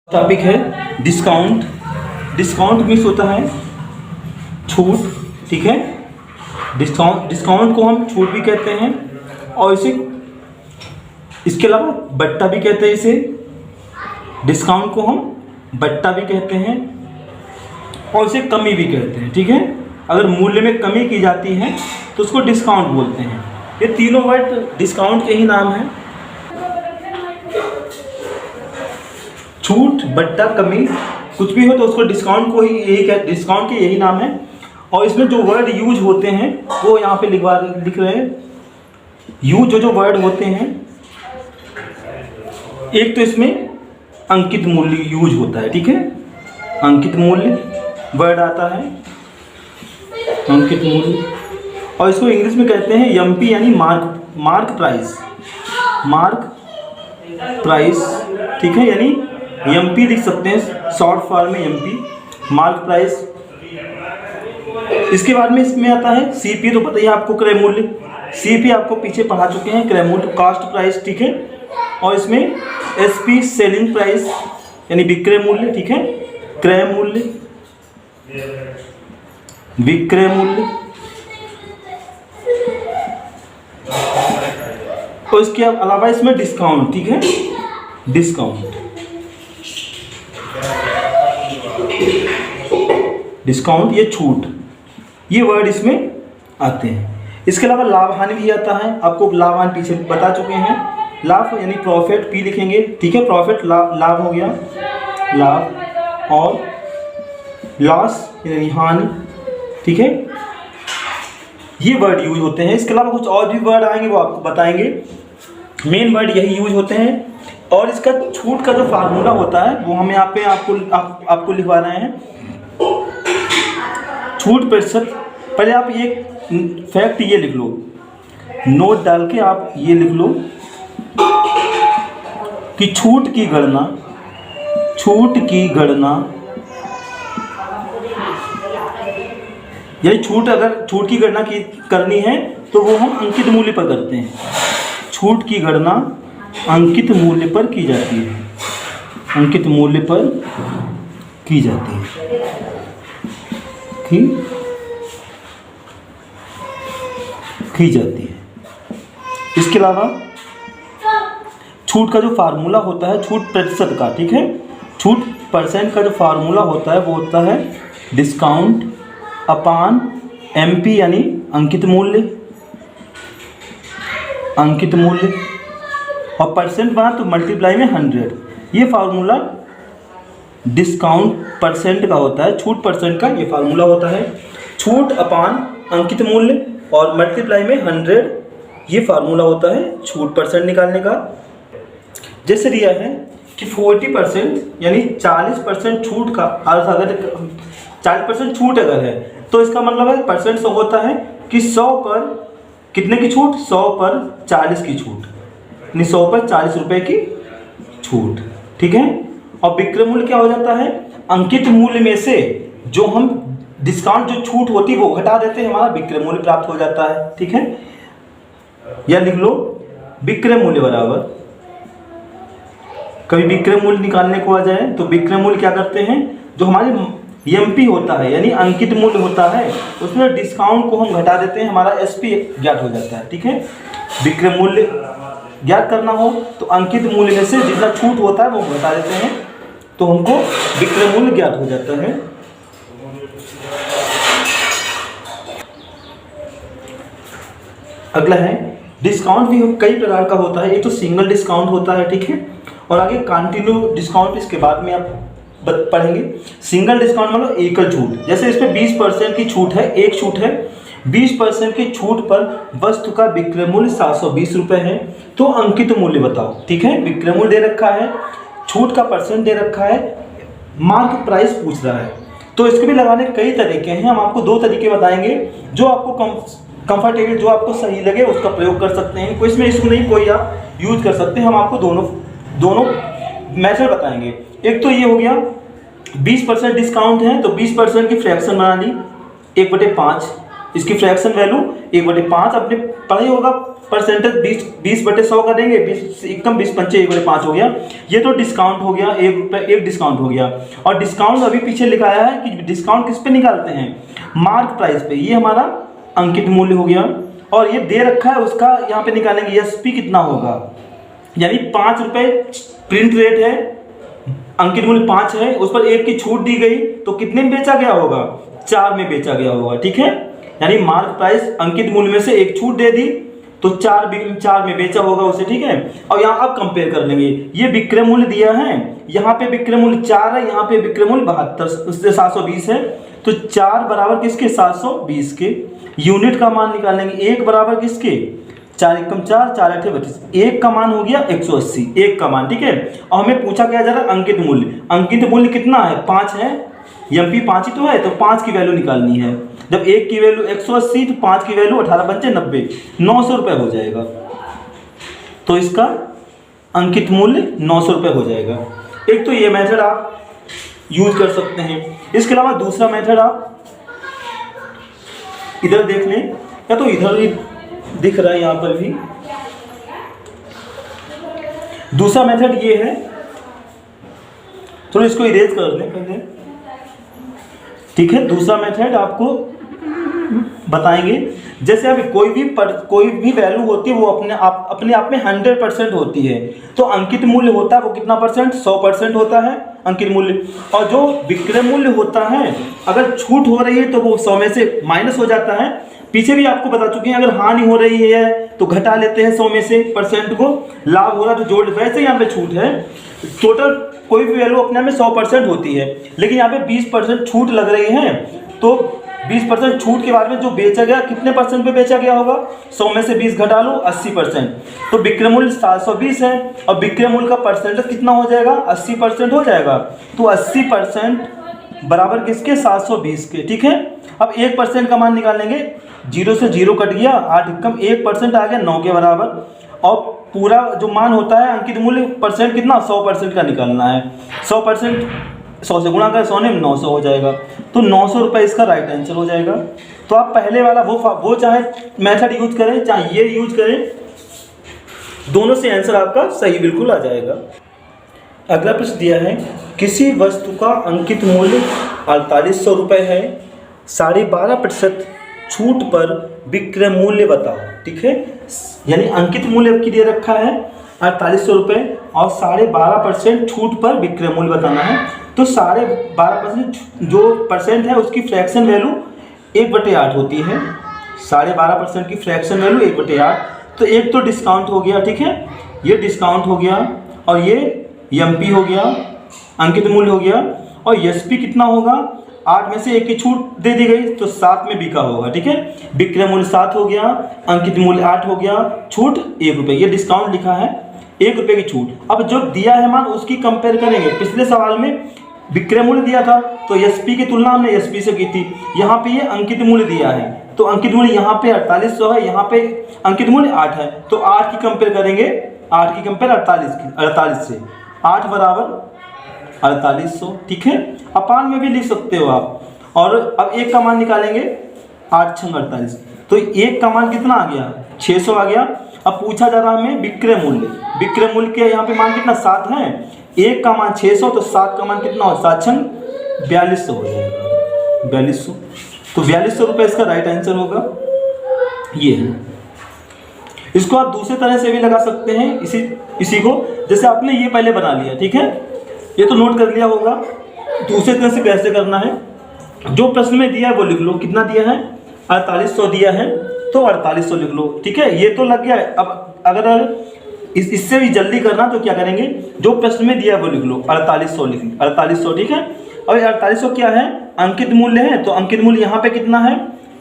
Topic है discount. Discount means होता है छूट, ठीक है। डिस्काउंट को हम छूट भी कहते हैं और इसके अलावा बट्टा भी कहते हैं। इसे डिस्काउंट को हम बट्टा भी कहते हैं और इसे कमी भी कहते हैं, ठीक है। अगर मूल्य में कमी की जाती है तो उसको डिस्काउंट बोलते हैं। ये तीनों वर्ड डिस्काउंट के ही नाम हैं। छूट, बट्टा, कमी, कुछ भी हो तो उसको डिस्काउंट को ही डिस्काउंट के यही नाम है। और इसमें जो वर्ड यूज होते हैं वो यहाँ पे लिख रहे हैं। यूज जो वर्ड होते हैं, एक तो इसमें अंकित मूल्य यूज होता है, ठीक है। अंकित मूल्य वर्ड आता है, अंकित मूल्य, और इसको इंग्लिश में कहते हैं एमपी यानी मार्क प्राइस। मार्क प्राइस, ठीक है, यानी एमपी लिख सकते हैं शॉर्ट फॉर्म में, एमपी, मार्क प्राइस। इसके बाद में इसमें आता है सीपी, तो पता ही आपको क्रय मूल्य। सीपी आपको पीछे पढ़ा चुके हैं, क्रय मूल्य, कास्ट प्राइस, ठीक है। और इसमें एसपी सेलिंग प्राइस यानी विक्रय मूल्य, ठीक है। क्रय मूल्य, विक्रय मूल्य, और इसके अलावा इसमें डिस्काउंट, ठीक है। डिस्काउंट, डिस्काउंट ये छूट, ये वर्ड इसमें आते हैं। इसके अलावा लाभ हानि भी आता है। आपको लाभ हानि पीछे बता चुके हैं। लाभ यानी प्रॉफिट, पी लिखेंगे, ठीक है। प्रॉफिट लाभ हो गया, लाभ, और लॉस यानी हानि, ठीक है। ये वर्ड यूज होते हैं। इसके अलावा कुछ और भी वर्ड आएंगे वो आपको बताएंगे। मेन वर्ड यही यूज होते हैं। और इसका छूट का जो फार्मूला होता है वो हम यहाँ पे आपको लिखवा रहे हैं। छूट प्रतिशत, पहले आप ये फैक्ट ये लिख लो, नोट डाल के आप ये लिख लो कि छूट की गणना यही अगर छूट की गणना करनी है तो वो हम अंकित मूल्य पर करते हैं। छूट की गणना अंकित मूल्य पर की जाती है, अंकित मूल्य पर की जाती है, की जाती है। इसके अलावा छूट का जो फार्मूला होता है छूट प्रतिशत का, ठीक है। छूट परसेंट का जो फार्मूला होता है वो होता है डिस्काउंट अपॉन एमपी यानी अंकित मूल्य, अंकित मूल्य, और परसेंट बना तो मल्टीप्लाई में 100। ये फार्मूला डिस्काउंट परसेंट का होता है, छूट परसेंट का ये फार्मूला होता है। छूट अपॉन अंकित मूल्य और मल्टीप्लाई में 100, ये फार्मूला होता है छूट परसेंट निकालने का। जैसे दिया है कि 40% यानी 40% छूट का अर्थ, अगर 40% छूट अगर है तो इसका मतलब है परसेंट से होता है कि 100 पर कितने की छूट, 100 पर 40 की छूट, यानी 100 पर 40 रुपए की छूट, ठीक है। और विक्रय मूल्य क्या हो जाता है, अंकित मूल्य में से जो हम डिस्काउंट जो छूट होती है वो घटा देते हैं, हमारा विक्रय मूल्य प्राप्त हो जाता है, ठीक है। या लिख लो विक्रय मूल्य बराबर, कभी विक्रय मूल्य निकालने को आ जाए तो विक्रय मूल्य क्या करते हैं, जो हमारे एमपी होता है यानी अंकित मूल्य होता है उसमें डिस्काउंट को हम घटा देते हैं, हमारा एसपी ज्ञात हो जाता है, ठीक है। विक्रय मूल्य ज्ञात करना हो तो अंकित मूल्य में से जितना छूट होता है वो घटा देते हैं तो हमको विक्रय मूल्य ज्ञात हो जाता है। अगला है डिस्काउंट भी कई प्रकार का होता है। एक तो सिंगल डिस्काउंट होता है, ठीक है, और आगे कंटिन्यू डिस्काउंट इसके बाद में आप पढ़ेंगे। सिंगल डिस्काउंट मतलब एकल छूट, जैसे इसमें 20% की छूट है, एक छूट है, 20% की छूट पर वस्तु का विक्रय मूल्य 720 रुपये है, तो अंकित मूल्य बताओ, ठीक है। विक्रय मूल्य दे रखा है, छूट का परसेंट दे रखा है, मार्क प्राइस पूछ रहा है, तो इसके भी लगाने कई तरीके हैं। हम आपको 2 तरीके बताएंगे, जो आपको कंफर्टेबल, जो आपको सही लगे उसका प्रयोग कर सकते हैं। कोई इसमें इशू नहीं, कोई आप यूज कर सकते हैं। हम आपको दोनों मेथड बताएंगे। एक तो ये हो गया 20% डिस्काउंट है तो 20% की फ्रैक्शन बना ली 1/5, इसकी फ्रैक्शन वैल्यू 1/5 अपने पढ़ा ही होगा, परसेंटेज 20/100 का देंगे, 20 एकम 20 पंचे 1/5 हो गया। ये तो डिस्काउंट हो गया, 1 रुपये 1 डिस्काउंट हो गया। और डिस्काउंट अभी पीछे लिखा है कि डिस्काउंट किस पे निकालते हैं, मार्क प्राइस पे। ये हमारा अंकित मूल्य हो गया और ये दे रखा है उसका यहाँ पे निकालेंगे एसपी कितना होगा, यानी 5 रुपये प्रिंट रेट है, अंकित मूल्य 5 है, उस पर 1 की छूट दी गई तो कितने में बेचा गया होगा, 4 में बेचा गया होगा। ठीक है, यानी मार्क प्राइस अंकित मूल्य में से 1 छूट दे दी तो 4 में बेचा होगा उसे। ठीक है, और यहाँ अब कंपेयर कर लेंगे, ये विक्रय मूल्य दिया है, यहाँ पे विक्रय मूल्य 4 है, यहाँ पे विक्रय मूल्य 72 उससे 720 है, तो 4 बराबर किसके 720 के। यूनिट का मान निकालेंगे, 1 बराबर किसके 4 एकम 4, 4 8 32, 1 का मान हो गया 180, 1 का मान। ठीक है, और हमें पूछा क्या जा रहा है अंकित मूल्य, अंकित मूल्य कितना है 5 है, एमपी 5 ही तो है, तो 5 की वैल्यू निकालनी है। जब 1 की वैल्यू 180 तो 5 की वैल्यू 18 पंचे 90, 900 रुपये हो जाएगा। तो इसका अंकित मूल्य 900 रुपये हो जाएगा। एक तो ये मेथड आप यूज कर सकते हैं। इसके अलावा दूसरा मेथड आप इधर देख लें, या तो इधर भी दिख रहा है यहाँ पर भी। दूसरा मेथड ये है, थोड़ा इसको इरेज कर लें पहले। ठीक है, दूसरा मेथड आपको बताएंगे, जैसे अभी कोई भी वैल्यू होती है वो अपने आप में 100% होती है, तो अंकित मूल्य होता है वो कितना परसेंट, 100% होता है अंकित मूल्य। और जो विक्रय मूल्य होता है अगर छूट हो रही है तो वो 100 में से माइनस हो जाता है। पीछे भी आपको बता चुके हैं, अगर हानि हो रही है तो घटा लेते हैं 100 में से परसेंट को, लाभ हो रहा है तो जोड़, वैसे यहाँ पे छूट है। टोटल कोई भी वैल्यू अपने में 100% होती है, लेकिन यहाँ पे 20% छूट लग रही है, तो 20% छूट के बाद में जो बेचा गया कितने परसेंट पे बेचा गया होगा, 100 में से 20 घटा लो 80%, तो विक्रय मूल्य 720 है और विक्रय मूल्य का परसेंटेज कितना हो जाएगा 80% हो जाएगा। तो 80% बराबर किसके 720 के। ठीक है, अब 1% का मान निकालेंगे, 0 से 0 कट गया, 8 एकम 1% आ गया 9 के बराबर। और पूरा जो मान होता है अंकित मूल्य परसेंट कितना 100% का निकालना है, 100% 100 से गुणा कर 100 ने 900 हो जाएगा, तो 900 रुपये इसका राइट आंसर हो जाएगा। तो आप पहले वाला वो चाहे मेथड यूज करें चाहे ये यूज करें, दोनों से आंसर आपका सही बिल्कुल आ जाएगा। अगला प्रश्न दिया है, किसी वस्तु का अंकित मूल्य 4800 रुपये है, 12.5% छूट पर विक्रय मूल्य बताओ। ठीक है, यानी अंकित मूल्य आपकी दे रखा है 4800 रुपये और 12.5% छूट पर विक्रय मूल्य बताना है। तो 12.5% जो परसेंट है उसकी फ्रैक्शन वैल्यू 1/8 होती है, 12.5% की फ्रैक्शन वैल्यू 1/8। तो एक तो डिस्काउंट हो गया, ठीक है, ये डिस्काउंट हो गया और ये एमपी हो गया, अंकित मूल्य हो गया, और एसपी कितना होगा, 8 में से 1 की छूट दे दी गई तो 7 में बिका होगा। ठीक है, विक्रय मूल्य 7 हो गया, अंकित मूल्य 8 हो गया, छूट 1 रुपये, ये डिस्काउंट लिखा है 1 रुपये की छूट। अब जो दिया है मान उसकी कंपेयर करेंगे। पिछले सवाल में विक्रय मूल्य दिया था तो एसपी की तुलना हमने एसपी से की थी, यहाँ पे ये अंकित मूल्य दिया है तो अंकित मूल्य यहाँ पे 4800 है, यहाँ पे अंकित मूल्य 8 है, तो 8 की कंपेयर करेंगे, 8 की कंपेयर 48 से, 8 बराबर 4800। ठीक है, अपान में भी लिख सकते हो आप। और अब 1 का मान निकालेंगे, 8 छंग 48, तो 1 का मान कितना आ गया 600 आ गया। अब पूछा जा रहा हमें विक्रय मूल्य, विक्रय मूल्य के यहाँ पे मान कितना 7 है, 1 का मान 600 तो 7 का मान कितना हो, 7 छंग 4200 हो जाएगा, 4200। तो 4200 रुपये इसका राइट आंसर होगा। ये है, इसको आप दूसरे तरह से भी लगा सकते हैं, इसी को जैसे आपने ये पहले बना लिया। ठीक है, ये तो नोट कर लिया होगा। दूसरे तरह से कैसे करना है, जो प्रश्न में दिया है वो लिख लो, कितना दिया है 4800 दिया है तो 4800 लिख लो। ठीक है, ये तो लग गया है। अब अगर इससे भी जल्दी करना तो क्या करेंगे, जो प्रश्न में दिया है वो लिख लो, 4800 लिख लो, 4800। ठीक है, और 4800 क्या है, अंकित मूल्य है, तो अंकित मूल्य यहाँ पे कितना है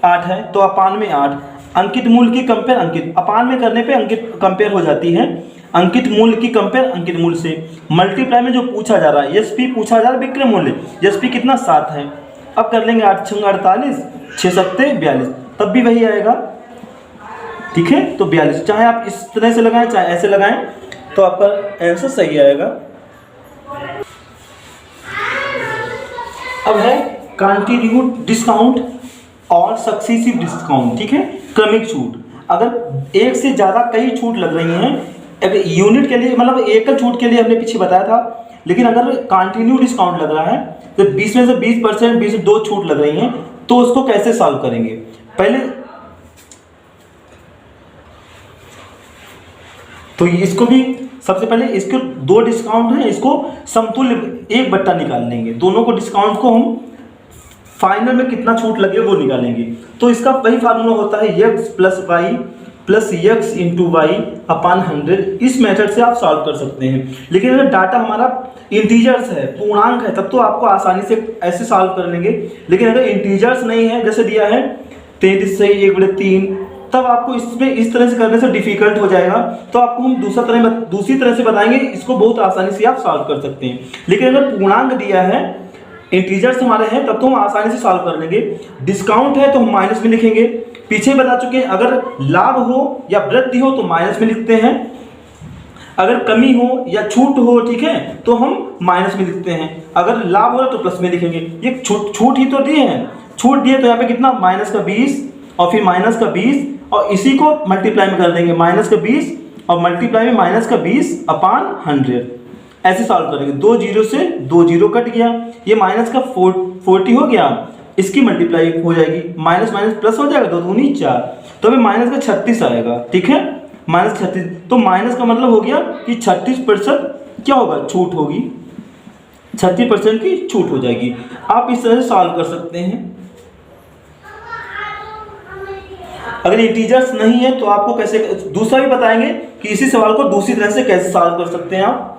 8 है, तो अपान में 8, अंकित मूल्य की कंपेयर अंकित, अपान में करने पे अंकित कंपेयर हो जाती है, अंकित मूल्य की कंपेयर अंकित मूल्य से, मल्टीप्लाई में जो पूछा जा रहा है एसपी पूछा जा रहा है विक्रय मूल्य, एसपी कितना 7 है। अब कर लेंगे 8 छंग 48, 6 सत्ते 42, तब भी वही आएगा। ठीक है, तो 42, चाहे आप इस तरह से लगाएं चाहे ऐसे लगाएं तो आपका आंसर सही आएगा। अब है कंटिन्यूड डिस्काउंट और सक्सेसिव डिस्काउंट, ठीक है, क्रमिक छूट। अगर एक से ज़्यादा कई छूट लग रही हैं, अगर यूनिट के लिए मतलब एकल छूट के लिए हमने पीछे बताया था, लेकिन अगर कंटिन्यू डिस्काउंट लग रहा है तो 20 में से 20%, 20 से 2 छूट लग रही हैं, तो उसको कैसे सॉल्व करेंगे? पहले तो इसको भी सबसे पहले इसके 2 डिस्काउंट हैं, इसको समतुल्य 1/, निकाल लेंगे। दोनों को डिस्काउंट को हम फाइनल में कितना छूट लगे वो निकालेंगे। तो इसका वही फार्मूला होता है x + y + x × y अपान 100। इस मेथड से आप सॉल्व कर सकते हैं। लेकिन अगर डाटा हमारा इंटीजर्स है, पूर्णांक है, तब तो आपको आसानी से ऐसे सॉल्व कर लेंगे। लेकिन अगर इंटीजर्स नहीं है, जैसे दिया है 33 से 1/3, तब आपको इसमें इस तरह से करने से डिफिकल्ट हो जाएगा। तो आपको हम दूसरी तरह से बताएंगे, इसको बहुत आसानी से आप सॉल्व कर सकते हैं। लेकिन अगर पूर्णांक दिया है, इंटीजर्स हमारे हैं, तब तो हम आसानी से सॉल्व कर लेंगे। डिस्काउंट है तो हम माइनस में लिखेंगे। पीछे बता चुके हैं, अगर लाभ हो या वृद्धि हो तो माइनस में लिखते हैं, अगर कमी हो या छूट हो, ठीक है, तो हम माइनस में लिखते हैं। अगर लाभ हो तो प्लस में लिखेंगे। ये छूट ही तो दिए हैं, छूट दिए तो यहाँ पे कितना -20 और फिर -20 और इसी को मल्टीप्लाई में कर देंगे, -20 और मल्टीप्लाई में -20 अपान 100। ऐसे सॉल्व करेंगे। 2 0 से 2 0 कट गया, ये -40 हो गया, इसकी मल्टीप्लाई हो जाएगी, माइनस प्लस हो जाएगा, 2 दूनी 4, तो अभी -36 आएगा, ठीक है, -36। तो माइनस का मतलब हो गया कि 36% क्या होगा, छूट होगी, 36% की छूट हो जाएगी। आप इस तरह से सॉल्व कर सकते हैं। अगर इंटीजर्स नहीं है तो आपको कैसे, दूसरा भी बताएंगे कि इसी सवाल को दूसरी तरह से कैसे सॉल्व कर सकते हैं आप।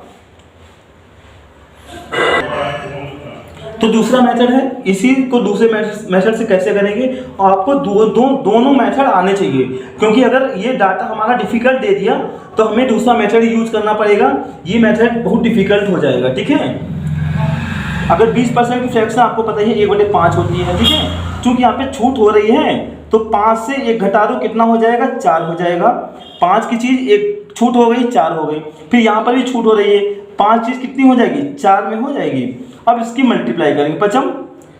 तो दूसरा मेथड है, इसी को दूसरे मेथड से कैसे करेंगे। और आपको दोनों मेथड आने चाहिए, क्योंकि अगर ये डाटा हमारा डिफिकल्ट दे दिया तो हमें दूसरा मेथड यूज करना पड़ेगा। ये मेथड बहुत डिफिकल्ट हो जाएगा, ठीक है। अगर 20% की फ्रैक्शन आपको पता ही है 1/5 होती है, ठीक है। चूंकि यहाँ पे छूट हो रही है तो 5 से 1 घटा दो, कितना हो जाएगा, 4 हो जाएगा। 5 की चीज़ 1 छूट हो गई, 4 हो गई। फिर यहाँ पर भी छूट हो रही है, 5 चीज़ कितनी हो जाएगी, 4 में हो जाएगी। अब इसकी मल्टीप्लाई करेंगे, 5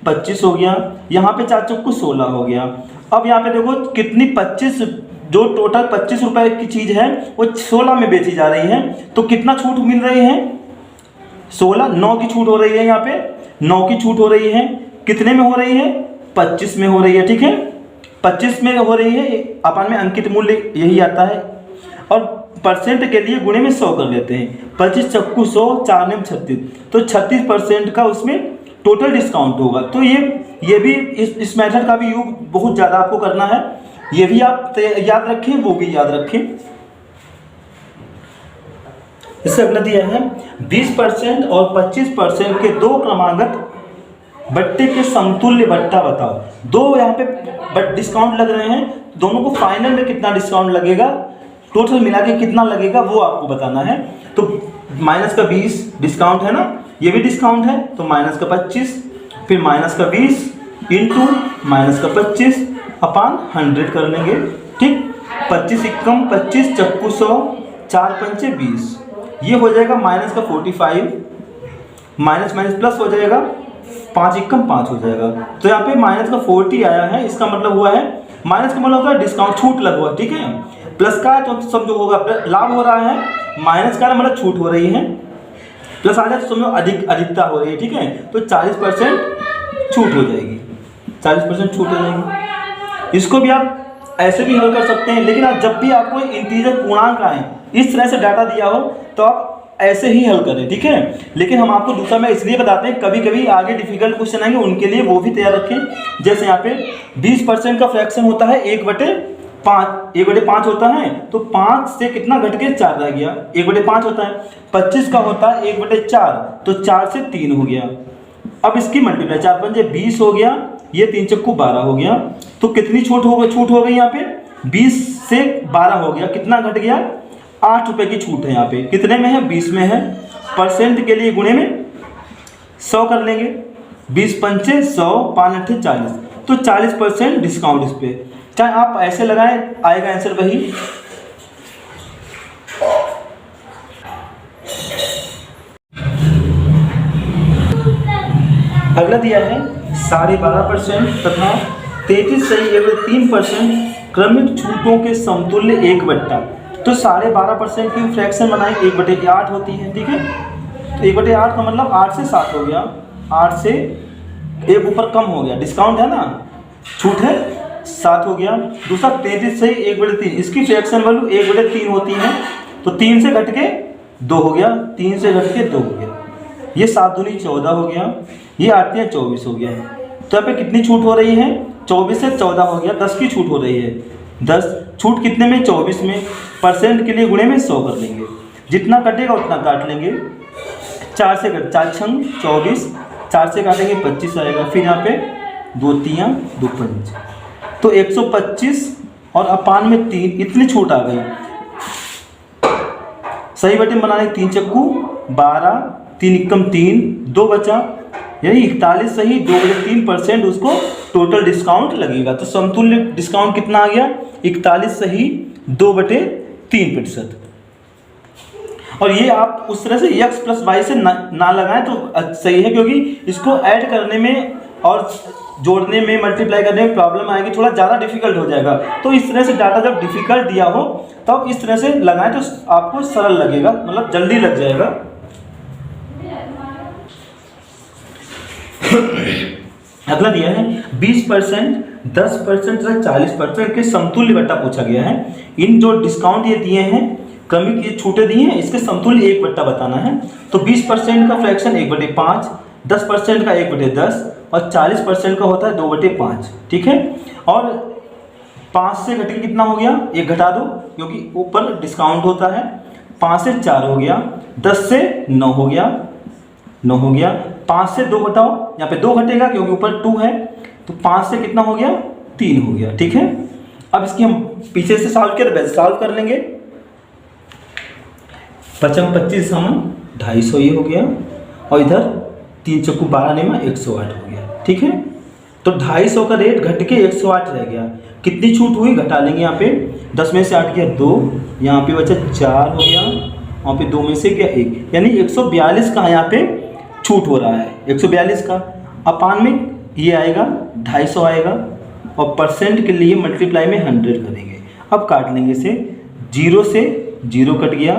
25 हो गया, यहाँ पे 4 चौको 16 हो गया। अब यहाँ पे देखो कितनी 25, जो टोटल 25 रुपए की चीज़ है वो 16 में बेची जा रही है, तो कितना छूट मिल रही है, 16, 9 की छूट हो रही है। यहाँ पे 9 की छूट हो रही है, कितने में हो रही है, 25 में हो रही है, ठीक है, 25 में हो रही है। अपन में अंकित मूल्य यही आता है, और परसेंट के लिए गुणे में 100 कर लेते हैं। 25 चक्कू 100, 4 में 36, तो 36% का उसमें टोटल डिस्काउंट होगा। तो ये भी इस मेथड का भी यूज बहुत ज़्यादा आपको करना है, ये भी आप याद रखें, वो भी याद रखें। इससे अगला दिया है 20% और 25% के 2 क्रमागत बट्टे के समतुल्य बट्टा बताओ। 2 यहाँ पे डिस्काउंट लग रहे हैं, दोनों को फाइनल में कितना डिस्काउंट लगेगा, टोटल मिला के कितना लगेगा वो आपको बताना है। तो -20 डिस्काउंट है ना, ये भी डिस्काउंट है, तो -25, फिर -20 इंटू -25 अपान 100 कर लेंगे, ठीक। 25 एकम 25 चक्कू 100, 4 पंचे 20, ये हो जाएगा -45, माइनस प्लस हो जाएगा, 5 एकम 5 हो जाएगा। तो यहाँ पे -40 आया है, इसका मतलब हुआ है, माइनस का मतलब होता है डिस्काउंट, छूट लगा हुआ, ठीक है। प्लस का है तो सब जो होगा लाभ हो रहा है, माइनस का मतलब छूट हो रही है, प्लस आ जाए तो समझो अधिकता हो रही है, ठीक है। तो 40% छूट हो जाएगी, 40% छूट हो जाएगी। इसको भी आप ऐसे भी हल कर सकते हैं, लेकिन आप जब भी आपको इंटीजर पूर्णांक आए, इस तरह से डाटा दिया हो तो आप ऐसे ही हल करें, ठीक है। लेकिन हम आपको दूसरा में इसलिए बताते हैं, कभी कभी आगे डिफिकल्ट क्वेश्चन आएंगे, उनके लिए वो भी तैयार रखें। जैसे यहाँ पे 20% का फ्रैक्शन होता है 1/5 होता है, तो 5 से कितना घट के 4 रह गया, 1/5 होता है। 25 का होता है 1/4, तो 4 से 3 हो गया। अब इसकी मल्टीप्लाई, 4 पंजे 20 हो गया, ये 3 चक्कू 12 हो गया। तो कितनी छूट हो गई यहाँ पे, 20 से 12 हो गया, कितना घट गया, 8 रुपए की छूट है। यहाँ पे कितने में है, 20 में है। परसेंट के लिए गुणे में 100 कर लेंगे, 20 पंचे 100, 5 अट्ठे 40, तो 40% डिस्काउंट इस पे। चाहे आप ऐसे लगाएं, आएगा आंसर वही। अगला दिया है 12.5% तथा 33 सही 1/3% क्रमिक छूटों के समतुल्य 1/। तो 12.5% की फ्रैक्शन बनाए 1/8 होती है, ठीक है। तो 1/8 का मतलब 8 से 7 हो गया, 8 से 1 ऊपर कम हो गया, डिस्काउंट है ना, छूट है, 7 हो गया। दूसरा 33 सही 1/3, इसकी फ्रैक्शन वैल्यू 1/3 होती है, तो 3 से घट के 2 हो गया, 3 से घट के 2 हो गया। ये 7 दूनी 14 हो गया, ये 8 या 24 हो गया। तो यहाँ पे कितनी छूट हो रही है, 24 से 14 हो गया, 10 की छूट हो रही है। 10 छूट कितने में, 24 में। परसेंट के लिए गुणे में 100 कर लेंगे, जितना कटेगा उतना काट लेंगे। 4 से 4 छंग 24, 4 से काटेंगे 25 आएगा। फिर यहाँ पे 2 तियाँ 2 पंच, तो 125 और अपान में 3, इतनी छूट आ गई। सही बटन बनाने 3 चक्कू 12, 3 एकम 3, 2 बचा, यानी 41 सही 2/3% उसको टोटल डिस्काउंट लगेगा। तो समतुल्य डिस्काउंट कितना आ गया, 41 सही 2/3%। और ये आप उस तरह से x + y से ना लगाएं तो सही है, क्योंकि इसको ऐड करने में और जोड़ने में, मल्टीप्लाई करने में प्रॉब्लम आएगी, थोड़ा ज़्यादा डिफिकल्ट हो जाएगा। तो इस तरह से डाटा जब डिफिकल्ट दिया हो तब इस तरह से लगाएं तो आपको सरल लगेगा, मतलब जल्दी लग जाएगा। अगला दिया है 20%, 10% तथा 40% के समतुल्य बट्टा पूछा गया है। इन जो डिस्काउंट ये दिए हैं, क्रमिक ये छूटे दिए हैं, इसके समतुल्य 1 बट्टा बताना है। तो 20% का फ्रैक्शन 1/5, 10% का 1/10 और 40% का होता है 2/5, ठीक है। और 5 से घट के कितना हो गया, 1 घटा दो क्योंकि ऊपर डिस्काउंट होता है। 5 से 4 हो गया, 10 से 9 हो गया, 9 हो गया। 5 से 2 घटाओ, यहाँ पे 2 घटेगा क्योंकि ऊपर 2 है, तो 5 से कितना हो गया, 3 हो गया, ठीक है। अब इसकी हम पीछे से सॉल्व कर सॉल्व कर लेंगे। 25 समान 250 ये हो गया, और इधर 3 चक्कू 12 नेमा 108 हो गया, ठीक है। तो 250 का रेट घट के 108 रह गया। कितनी छूट हुई घटा लेंगे, यहाँ पे 10 में से 8 गया 2, यहाँ पे बचा 4 हो गया, वहाँ पे 2 में से गया 1, यानी 142 का यहाँ पे छूट हो रहा है। 142 का अपान में ये आएगा 250 आएगा, और परसेंट के लिए मल्टीप्लाई में 100 करेंगे। अब काट लेंगे इसे, 0 से 0 कट गया,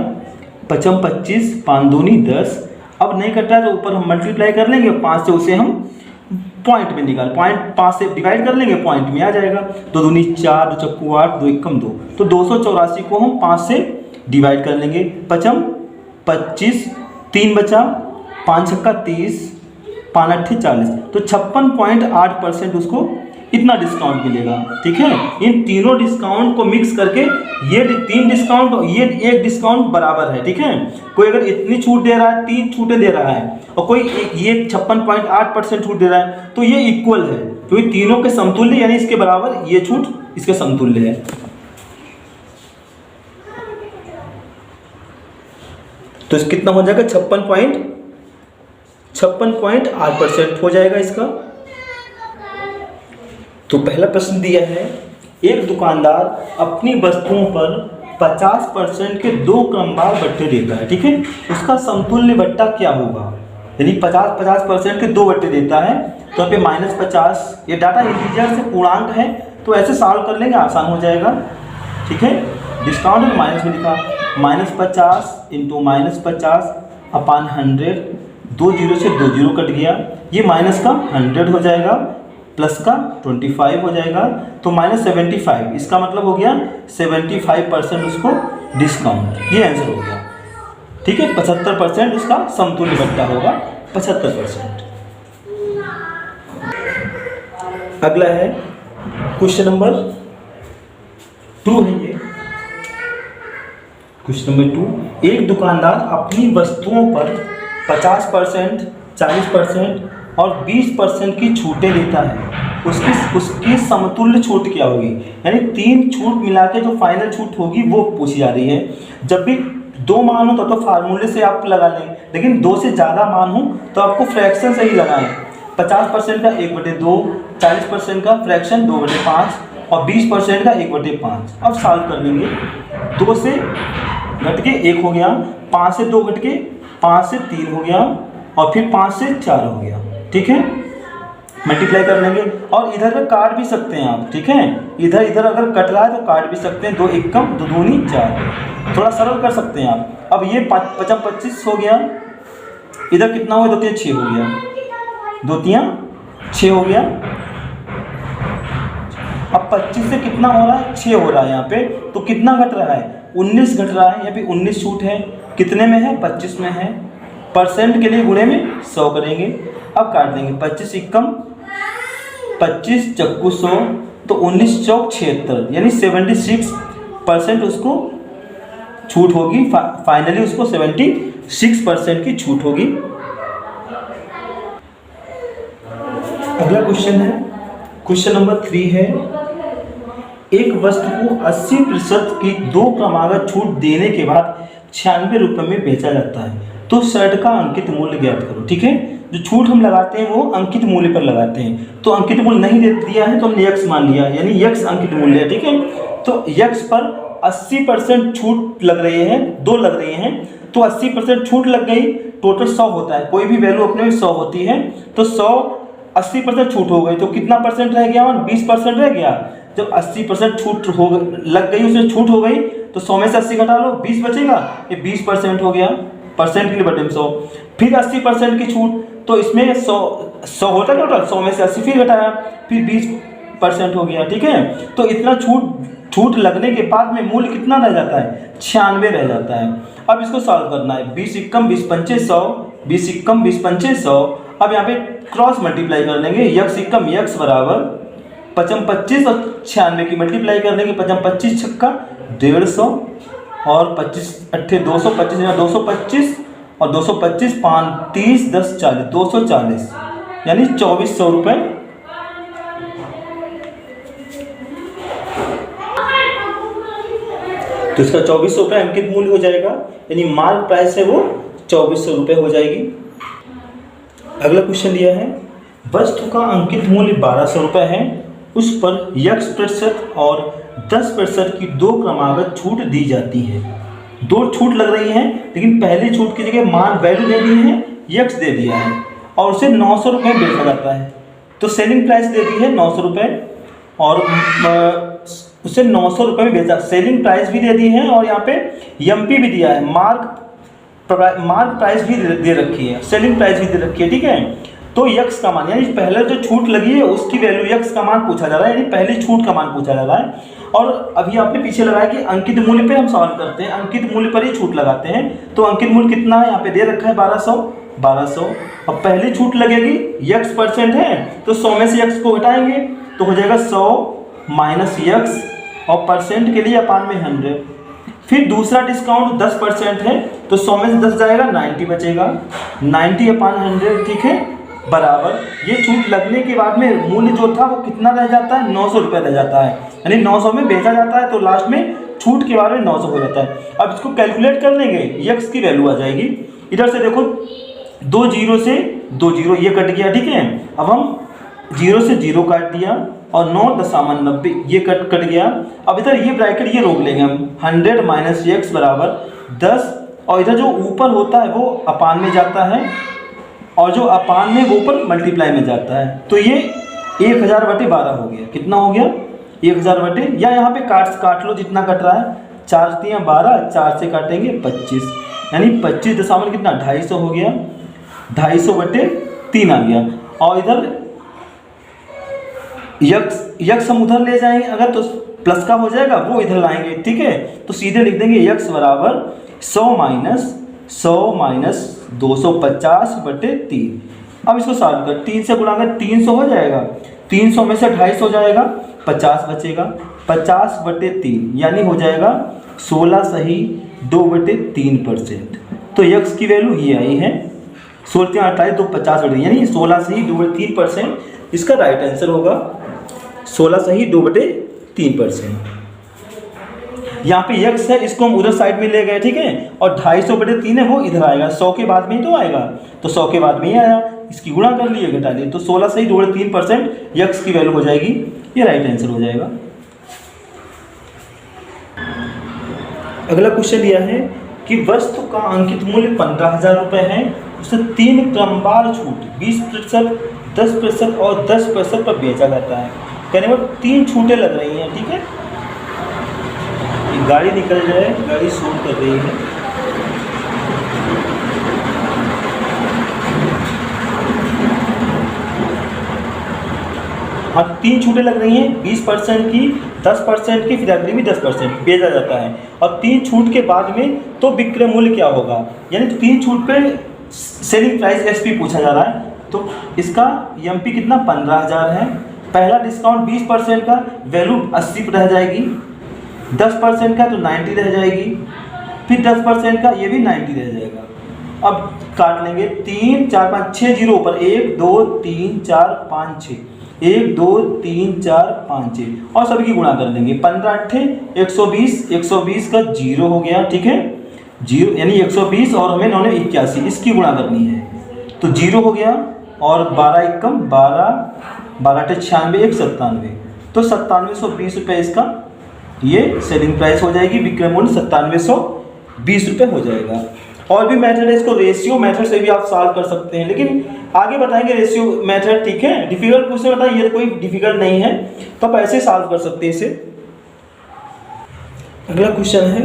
55 25, 5 दूनी 10। अब नहीं कटा तो ऊपर हम मल्टीप्लाई कर लेंगे, 5 से उसे हम पॉइंट में निकाल, पॉइंट 5 से डिवाइड कर लेंगे, पॉइंट में आ जाएगा। 2 दूनी 4, 2 चक्कू 8, 2 एकम 2, तो 284 को हम 5 से डिवाइड कर लेंगे। 55 25, 3 बचा, 5 छक्का 30, 5 अट्ठे 40, तो 56.8% उसको इतना डिस्काउंट मिलेगा, ठीक है। इन तीनों डिस्काउंट को मिक्स करके ये 3 डिस्काउंट और ये 1 डिस्काउंट बराबर है, ठीक है। कोई अगर इतनी छूट दे रहा है, 3 छूटें दे रहा है, और कोई ये 56.8% छूट दे रहा है, तो ये इक्वल है, क्योंकि तीनों के समतुल्य यानी इसके बराबर ये छूट इसके समतुल्य है। तो इस कितना हो जाएगा, 56.8% हो जाएगा इसका। तो पहला प्रश्न दिया है, एक दुकानदार अपनी वस्तुओं पर 50% के 2 क्रमवार बट्टे देता है, ठीक है। उसका समतुल्य बट्टा क्या होगा, यानी 50% के 2 बट्टे देता है, तो यहाँ पे -50, ये डाटा इंटीजर से पूर्णांक है, तो ऐसे सॉल्व कर लेंगे, आसान हो जाएगा, ठीक है। डिस्काउंट में माइनस में लिखा, -50 इंटू -50 अपान 100, 2 0 से 2 0 कट गया, ये माइनस का 100 हो जाएगा, प्लस का 25 हो जाएगा, तो -75, इसका मतलब हो गया 75% उसको डिस्काउंट, ये आंसर हो गया, ठीक है। 75% उसका समतुल्य बट्टा होगा, 75%। अगला है क्वेश्चन नंबर 2 है ये। क्वेश्चन नंबर 2, एक दुकानदार अपनी वस्तुओं पर 50%, 40% और 20% की छूटें देता है, उसकी समतुल्य छूट क्या होगी, यानी 3 छूट मिला के जो फाइनल छूट होगी वो पूछी जा रही है। जब भी 2 मान हो तो फार्मूले से आप लगा लें, लेकिन 2 से ज़्यादा मान हो तो आपको फ्रैक्शन से ही लगाएं। 50% का 1/2, 40% का फ्रैक्शन 2/5 और 20% का 1/5। अब सॉल्व कर लेंगे, 2 से घट के 1 हो गया, 5 से 2 घट के 5 से 3 हो गया, और फिर 5 से 4 हो गया, ठीक है। मल्टीप्लाई कर लेंगे और इधर का काट भी सकते हैं आप, ठीक है। इधर इधर अगर कट रहा है तो काट भी सकते हैं, 2 एकम 2 दूनी 4, थोड़ा सरल कर सकते हैं आप। अब ये 5 25 हो गया, इधर कितना हुआ, 2 3 6 हो गया, 2 3 6 हो गया। अब 25 से कितना हो रहा है, 6 हो रहा है यहाँ पे, तो कितना घट रहा है, 19 घट रहा है। यहाँ पे 19 छूट है, कितने में है, 25 में है। परसेंट के लिए गुणे में 100 करेंगे, अब काट देंगे, 25 एकम 25 चक्कू 100, तो 19 चौक 76, यानी 76% उसको छूट होगी। फाइनली उसको 76% की छूट होगी। अगला क्वेश्चन है, क्वेश्चन नंबर 3 है, एक वस्तु को 80% की 2 क्रमागत छूट देने के बाद 96 रुपये में बेचा जाता है, तो शर्ट का अंकित मूल्य ज्ञात करो। ठीक है, जो छूट हम लगाते हैं वो अंकित मूल्य पर लगाते हैं, तो अंकित मूल्य नहीं दे दिया है तो हमने x मान लिया, यानी x अंकित मूल्य है। ठीक है, तो x पर 80% छूट लग रही है, 2 लग रही हैं, तो 80% छूट लग गई, टोटल 100 होता है, कोई भी वैल्यू अपने में 100 होती है, तो 100 80% छूट हो गई, तो कितना परसेंट रह गया, 20% रह गया। जब 80% छूट हो लग गई, उसमें छूट हो गई, तो 100 में से 80 घटा लो, 20 बचेगा, ये 20% हो गया, परसेंट के लिए बटे 100। फिर 80% की छूट, तो इसमें 100 होता है टोटल, 100 में से 80 फिर घटाया, फिर 20% हो गया। ठीक है, तो इतना छूट लगने के बाद में मूल्य कितना रह जाता है, 96 रह जाता है। अब इसको सॉल्व करना है, 20 एकम 20 पंचे 100, 20 एकम 20 पंचे 100। अब यहाँ पे क्रॉस मल्टीप्लाई कर लेंगे, x एकम x बराबर 55 और 96 की मल्टीप्लाई कर देंगे, 55 छक्का 150 और 25 अट्ठे 225 या 225 और 225 5 30 10 40 240, यानी 2400 रुपये। तो इसका 2400 रुपये अंकित मूल्य हो जाएगा, यानी मार्क प्राइस है वो 2400 रुपये हो जाएगी। अगला क्वेश्चन दिया है, वस्तु का अंकित मूल्य 1200 रुपये है, उस पर x% और 10% की 2 क्रमागत छूट दी जाती है। 2 छूट लग रही हैं, लेकिन पहली छूट की जगह मान वैल्यू दे दी है, x दे दिया है, और उसे 900 रुपये में बेचा जाता है। तो सेलिंग प्राइस दे दी है 900 रुपये, और उसे 900 रुपये में बेचा, सेलिंग प्राइस भी दे दी है, और यहाँ पे एमपी भी दिया है, मार्क प्राइस भी दे रखी है, सेलिंग प्राइस भी दे रखी है। ठीक है, तो x का मान, यानी पहले जो छूट लगी है उसकी वैल्यू x का मान पूछा जा रहा है, यानी पहली छूट का मान पूछा जा रहा है। और अभी आपने पीछे लगाया कि अंकित मूल्य पे हम सॉल्व करते हैं, अंकित मूल्य पर ही छूट लगाते हैं। तो अंकित मूल्य कितना है, यहाँ पे दे रखा है 1200। अब पहली छूट लगेगी, x% है, तो 100 में से x को घटाएंगे, तो हो जाएगा 100 माइनस x, और परसेंट के लिए अपान में 100। फिर दूसरा डिस्काउंट 10% है, तो 100 में से 10 जाएगा, 90 बचेगा, 90 अपान 100। ठीक है, बराबर ये छूट लगने के बाद में मूल्य जो था वो कितना रह जाता है, 900 रुपये रह जाता है, यानी 900 में बेचा जाता है, तो लास्ट में छूट के बाद में 900 हो जाता है। अब इसको कैलकुलेट कर लेंगे, x की वैल्यू आ जाएगी। इधर से देखो 2 जीरो से 2 जीरो ये कट गया। ठीक है, अब हम 0 से 0 काट दिया, और 9 दशामन 90 ये कट गया। अब इधर ये ब्रैकेट ये रोक लेंगे हम, 100 माइनस x बराबर 10, और इधर जो ऊपर होता है वो अपान में जाता है, और जो अपान में वो ऊपर मल्टीप्लाई में जाता है, तो ये 1000/12 हो गया। कितना हो गया, 1000 बटे, या यहाँ पे काट लो जितना कट रहा है, 4 3 12, 4 से काटेंगे 25, यानी 25 दशामन कितना 250 हो गया, 250/3 आ गया। और इधर यक्स हम उधर ले जाएंगे, अगर तो प्लस का हो जाएगा वो इधर लाएंगे। ठीक है, तो सीधे लिख देंगे x बराबर 100 माइनस 250/3। अब इसको सॉल्व कर, 3 से गुणा कर 300 हो जाएगा, 300 में से 250 हो जाएगा, 50 बचेगा, 50/3, यानी हो जाएगा 16 सही 2/3%। तो x की वैल्यू ये आई है, 16 28 2 50, यानी 16 सही 2/3% इसका राइट आंसर होगा, 16 सही 2/3%। यहाँ पे x है, इसको हम उधर साइड में ले गए। ठीक है, और 250/3 है वो इधर आएगा, 100 के बाद में ही तो आएगा, तो 100 के बाद में ही आया, इसकी गुणा कर लिए, घटा लिए, तो 16 सही 2/3% x की वैल्यू हो जाएगी, ये राइट आंसर हो जाएगा। अगला क्वेश्चन दिया है कि वस्तु का अंकित मूल्य 15,000 रुपये है, उसे 3 क्रमवार छूट 20%, 10% और 10% पर बेचा जाता है। कहने पर 3 छूटें लग रही हैं, ठीक है। गाड़ी निकल जाए, गाड़ी शूट कर रही है। हाँ, 3 छूटें लग रही हैं, 20% की, 10% की, फिर अगली भी 10% बेचा जाता है। और 3 छूट के बाद में तो विक्रय मूल्य क्या होगा, यानी 3 छूट पे सेलिंग प्राइस एसपी पूछा जा रहा है। तो इसका एमपी कितना 15,000 है। पहला डिस्काउंट 20% का, वैल्यू 80 रह जाएगी। 10% का तो 90 रह जाएगी। फिर 10% का ये भी 90 रह जाएगा। अब काट लेंगे, 3 4 5 6 जीरो पर 1 2 3 4 5 6, 1 2 3 4 5 6 और सभी की गुणा कर लेंगे। 15 8 120, 120 का जीरो हो गया, ठीक है। जीरो यानी 120 और हमें 9 81, इसकी गुणा करनी है तो जीरो हो गया। और 12 एकम 12, 12 8 96, 1 97, तो 9720 रुपये इसका ये सेलिंग प्राइस हो जाएगी। विक्रय मूल्य 9720 रुपये हो जाएगा। और भी मेथड है, इसको रेशियो मेथड से भी आप सॉल्व कर सकते हैं, लेकिन आगे बताएंगे रेशियो मेथड, ठीक है। डिफिकल्ट क्वेश्चन बताइए, ये कोई डिफिकल्ट नहीं है, तो आप ऐसे सॉल्व कर सकते हैं इसे। अगला क्वेश्चन है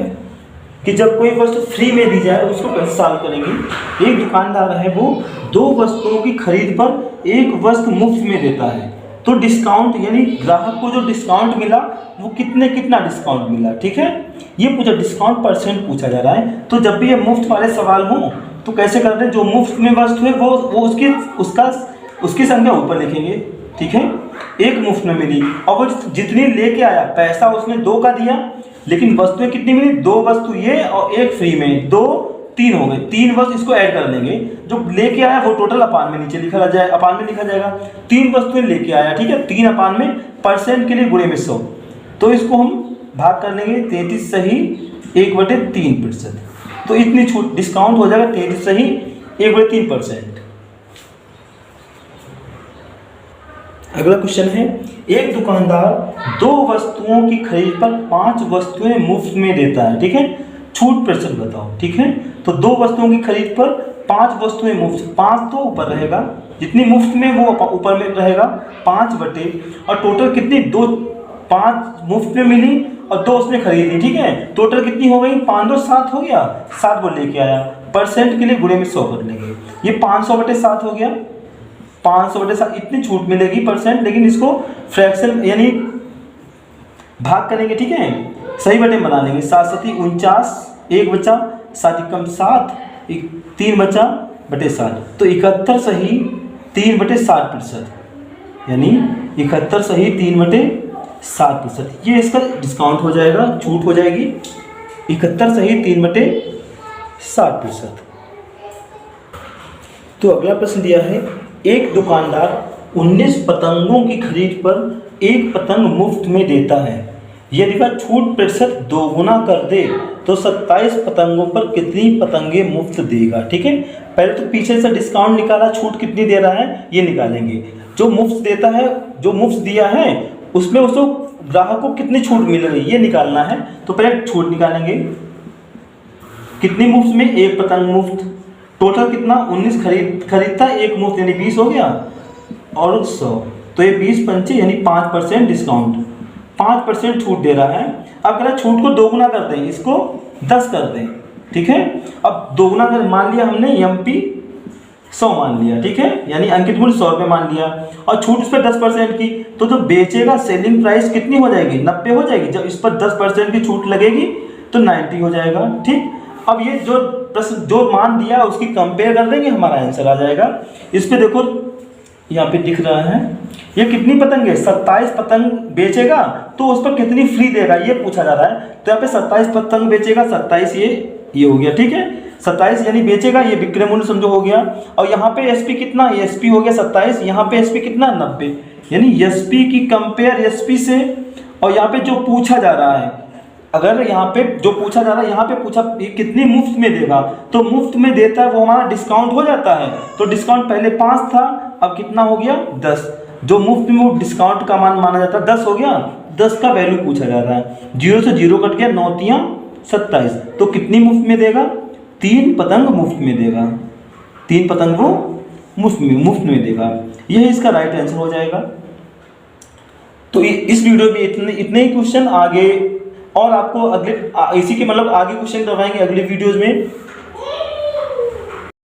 कि जब कोई वस्तु फ्री में दी जाए उसको कैसे सॉल्व करेंगे। एक दुकानदार है, वो 2 वस्तुओं की खरीद पर एक वस्तु मुफ्त में देता है, तो डिस्काउंट यानी ग्राहक को जो डिस्काउंट मिला वो कितना डिस्काउंट मिला, ठीक है। ये पूछा, डिस्काउंट परसेंट पूछा जा रहा है। तो जब भी ये मुफ्त वाले सवाल हों तो कैसे करते हैं, जो मुफ्त में वस्तु है वो उसकी संख्या ऊपर लिखेंगे, ठीक है। एक मुफ्त में मिली और वो जितनी लेके आया, पैसा उसने 2 का दिया, लेकिन वस्तुएं कितनी मिली, 2 वस्तु ये और 1 फ्री में, 2 3 हो गए, 3 वस्तु इसको ऐड कर लेंगे। जो लेके आया वो टोटल अपान में नीचे लिखा जाए, अपान में लिखा जाएगा। 3 वस्तुएं लेके आया, ठीक है, 3 अपान में, परसेंट के लिए गुणे में 100, तो इसको हम भाग कर लेंगे 33 सही 1/3%। तो इतनी छूट डिस्काउंट हो जाएगा 33 सही 1/3%। अगला क्वेश्चन है, एक दुकानदार 2 वस्तुओं की खरीद पर 5 वस्तुएं मुफ्त में देता है, ठीक है। छूट प्रतिशत बताओ, ठीक है। तो 2 वस्तुओं की खरीद पर 5 वस्तुएं मुफ्त, 5 तो ऊपर रहेगा, जितनी मुफ्त में वो ऊपर में रहेगा 5 बटे, और टोटल कितनी 5 मुफ्त में मिली और 2 उसने खरीदी, ठीक है। टोटल कितनी हो गई, 5 2 7 हो गया, 7 वो लेके आया, परसेंट के लिए गुणे में 100 कर लेंगे। ये 500/7 हो गया, 500/7 इतनी छूट मिलेगी परसेंट, लेकिन इसको फ्रैक्शन यानी भाग करेंगे, ठीक है। सही बटे बना लेंगे, 7 7 49, 1 बचा, 7 एकम 7, 3 बचा बटे 7, तो 71 सही 3/60%, यानी 71 सही 3/60%। ये इसका डिस्काउंट हो जाएगा, छूट हो जाएगी 71 सही 3/60%। तो अगला प्रश्न दिया है, एक दुकानदार 19 पतंगों की खरीद पर एक पतंग मुफ्त में देता है। यदि वह छूट प्रतिशत 2 गुना कर दे तो 27 पतंगों पर कितनी पतंगे मुफ्त देगा, ठीक है। पहले तो पीछे से डिस्काउंट निकाला, छूट कितनी दे रहा है ये निकालेंगे। जो मुफ्त देता है, जो मुफ्त दिया है उसमें उसको ग्राहक को कितनी छूट मिल रही है ये निकालना है। तो पहले छूट निकालेंगे, कितनी मुफ्त में, एक पतंग मुफ्त, टोटल कितना 19 खरीदता, एक मुफ्त यानी 20 हो गया और 100, तो ये 20 पंचे यानी 5% डिस्काउंट, 5% छूट दे रहा है। अब अगर छूट को 2 गुना कर दें, इसको 10 कर दें, ठीक है। अब 2 गुना कर मान लिया हमने, एमपी 100 मान लिया, ठीक है, यानी अंकित मूल्य 100 रुपये मान लिया, और छूट इस पर 10% की, तो जो बेचेगा सेलिंग प्राइस कितनी हो जाएगी, 90 हो जाएगी। जब इस पर 10% की छूट लगेगी तो 90 हो जाएगा, ठीक। अब ये जो प्रश्न जो मान दिया उसकी कंपेयर कर देंगे, हमारा आंसर आ जाएगा। इस पे देखो यहाँ पे दिख रहा है, ये कितनी पतंग है, 27 पतंग बेचेगा तो उस पर कितनी फ्री देगा ये पूछा जा रहा है। तो यहाँ पे 27 पतंग बेचेगा, 27 ये हो गया, ठीक है। 27 यानी बेचेगा, ये विक्रय मूल्य समझो हो गया। और यहाँ पे एसपी कितना, एसपी हो गया 27, यहाँ पे एसपी कितना 90, यानी एसपी की कंपेयर एसपी से। और यहाँ पे जो पूछा जा रहा है, अगर यहाँ पे जो पूछा जा रहा है, यहाँ पे पूछा कितनी मुफ्त में देगा, तो मुफ्त में देता है वो हमारा डिस्काउंट हो जाता है। तो डिस्काउंट पहले 5 था, अब कितना हो गया 10, जो मुफ्त में वो डिस्काउंट का मान माना जाता है 10 हो गया, 10 का वैल्यू पूछा जा रहा है। 0 से 0 कट गया, 9 तियां 27, तो कितनी मुफ्त में देगा, 3 पतंग मुफ्त में देगा, 3 पतंग वो मुफ्त में देगा। यह इसका राइट आंसर हो जाएगा। तो इस वीडियो में इतने ही क्वेश्चन, आगे और आपको अगले इसी के मतलब आगे क्वेश्चन करवाएंगे अगले वीडियोज में।